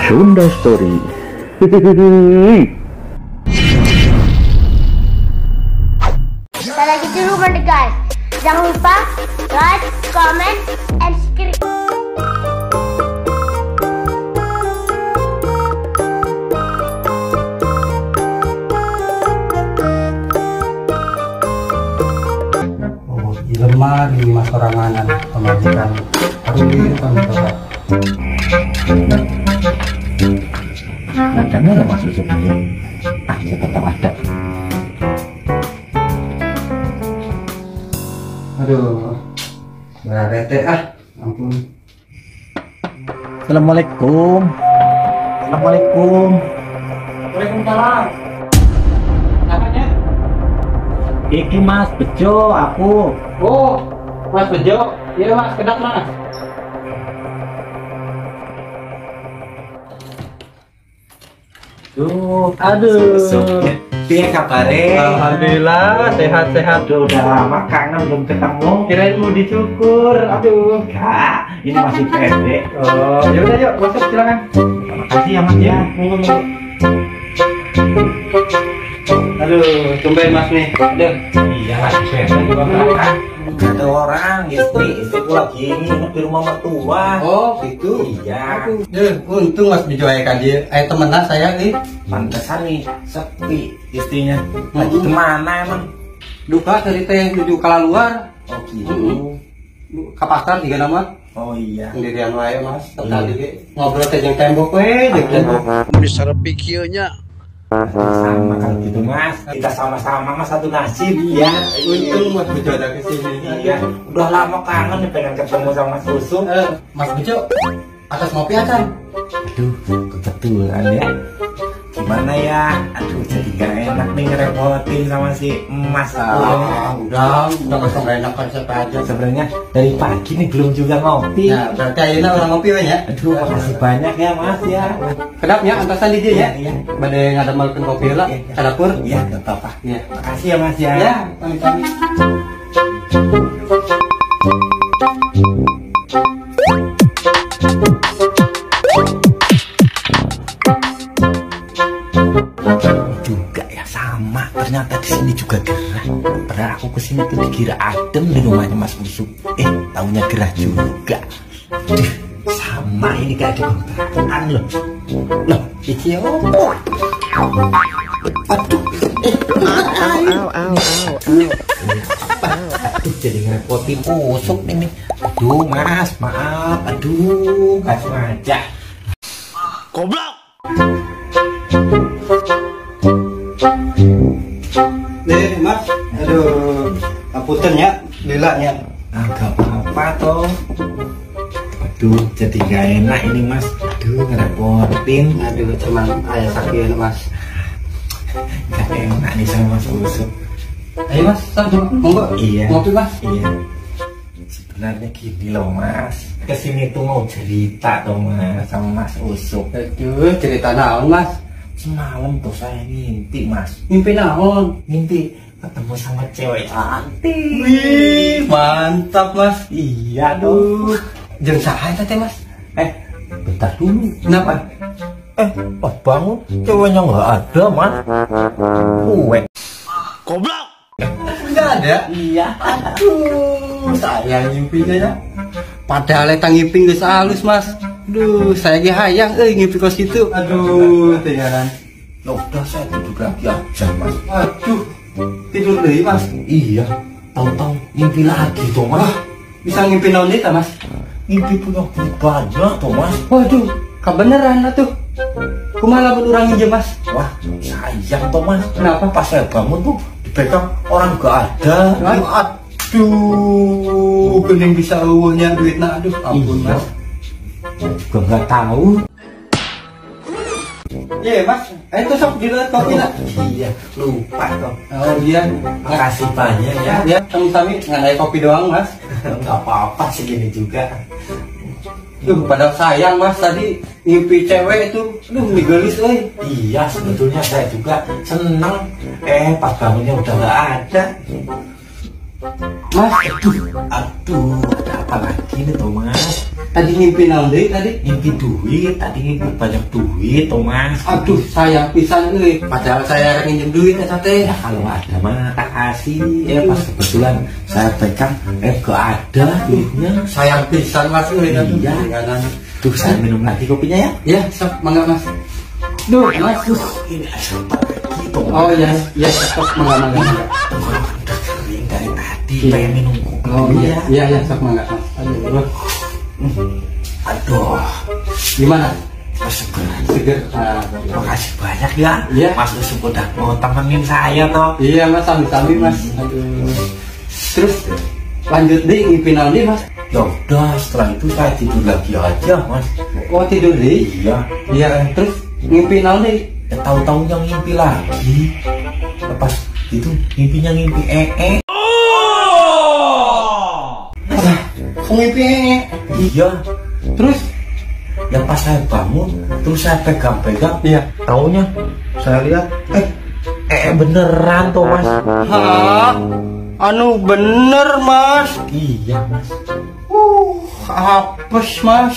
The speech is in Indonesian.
Sunda Story. Kita lagi di rumah deh guys. Jangan lupa like, comment, and subscribe. Oh, lemah di mas oranganan pemajikan Aruli pemitokan. Macamnya ada mas susuk ini. Ah, ya tetap ada. Aduh, berarti ampun. Assalamualaikum. Assalamualaikum. Waalaikumsalam. Namanya? Iki Mas Bejo, aku. Oh, Mas Bejo. Iya Mas, kedap Mas. Aduh. Piye kabare? Alhamdulillah, sehat-sehat. Udah lama kangen belum ketemu. Kirain mau dicukur. Aduh. Enggak, ini masih pendek. Oh, ya udah yuk, masuk silakan. Makasih ya Mas ya. Monggo. Aduh, tumben Mas nih. Aduh. Iya, masih pendek juga berangkat. Ada orang, istriku lagi nginep di rumah mertua. Oh, gitu. Iya. Untung Mas Bejo kayak dia. Temenan saya nih. Pantesan nih sepi istrinya. Lagi kemana emang? Duka dari teh menuju keluar. Oh gitu. Ke pasar juga nama. Oh iya. Sendirian wae Mas. Tadi ge ngobrol teh jeung tembok we, jeung tembok. Bisa pikirnya Sama kalau gitu Mas. Kita sama-sama Mas satu nasib. Iya, untung Mas Bejo ada ke sini. Iya. Udah lama kangen nih pengen ketemu sama Mas Susuk. Mas Bejo, atas ngopi akan. Aduh, kebetulan ya. Gimana ya? Aduh, jadi gak enak nih ngerepotin sama si Mas. Udah masuk gak enak konsep aja. Sebenarnya dari pagi nih belum juga ngopi. Nah, berarti ayeuna orang ngopi we nya. Aduh, makasih banyak ya Mas ya. Kedapnya antasan di dia ya. Iya. Bade ngademelkeun kopi heula ka dapur. Iya, tetap Pak. Iya. Makasih ya Mas ya. Ya, pamit-pamit. Juga ya sama. Ternyata di sini juga gerah. Padahal aku kesini tuh dikira adem di rumahnya Mas Busuk. Taunya gerah juga. Duh, sama ini kayak di kontrakan loh. Loh, iki opo? Aduh, aduh, jadi ngerepotin Busuk ini. Aduh Mas, maaf. Aduh, gak sengaja. goblok. Nih, Mas. Aduh, ngapunten ya, lila nya. Gak apa-apa toh. Aduh, jadi gak enak ini Mas. Aduh, ngerepotin. Aduh, cuman ayah sakit Mas. Gak enak nih sama Mas Busuk. Ayo Mas, coba monggo. Iya. Ngopi Mas. Iya. Sebenarnya gini loh Mas. Kesini tuh mau cerita tuh Mas sama Mas Busuk. Aduh, cerita naon Mas? Semalam tuh saya ngimpi Mas. Mimpi naon? Ngimpi ketemu sama cewek cantik. Wih, mantap Mas. Iya dong. Jeung saha eta teh Mas? Bentar dulu. Kenapa? Pas bangun ceweknya nggak ada Mas. Kue. Goblok. Enggak ada. Iya. Aduh, sayang ngimpinya ya. Padahal eta ngimpi geus halus Mas. Duh, saya ge hayang ngimpi kos kitu. Aduh, tinggalan. Loh, udah saya tidur lagi aja Mas. Aduh, tidur deui Mas. Iya. Tahu-tahu ngimpi lagi tuh Mas. Bisa ngimpi naon eta Mas? Ngimpi punya duit banyak tuh Mas. Waduh, kebeneran atuh. Kumaha lamun urang injem Mas? Wah, sayang tuh Mas. Kenapa? Pas saya bangun tuh dipegang orang gak ada. Aduh, geuning bisa eueuhnya duitna. Aduh, ampun Iya. Mas. Saya juga nggak tahu. Iya Mas, itu sok dilihat kopi lah. Iya, lupa tuh. Oh iya, Makasih banyak ya. ya kami ngadai kopi doang Mas. Nggak apa-apa segini juga. Duh, padahal sayang Mas tadi ngimpi cewek itu. Duh, migelis euy. Iya, sebetulnya saya juga seneng. Pas bangunnya udah nggak ada. Mas, Aduh, ada apa lagi nih tuh Mas? Tadi ngimpi naon deui tadi? Ngimpi duit, tadi ngimpi banyak duit tuh mas. Aduh, sayang pisan euy. Padahal saya pinjam duit eta teh. Ya kalau ada mah tak kasih. Pas kebetulan saya pegang, gak ada duitnya. Sayang pisan Mas euy. Iya. Tuh saya minum lagi kopinya ya. Ya, sok mangga Mas. Duh, Mas. Ini asam lagi tuh. Oh ya, ya sok mangga. Udah kering dari tadi, pengen minum kopi. Oh iya, iya sok mangga Mas. Aduh, Gimana? seger. Seger. Terima kasih banyak ya. Iya. Mas Usuk udah mau temenin saya toh. Iya Mas, sami-sami Mas. Aduh. Terus lanjut deh ngimpi naon deui Mas? Ya udah, setelah itu saya tidur lagi aja mas. Oh tidur deh. Iya. Iya, terus ngimpi naon deui? Ya tahu-tahunya ngimpi lagi. Lepas itu ngimpinya ngimpi Kok ngimpi? Iya. Terus? Ya pas saya bangun, terus saya pegang-pegang. Iya. Taunya saya lihat, beneran tuh mas. Hah? Anu bener Mas. Iya mas. Apes Mas.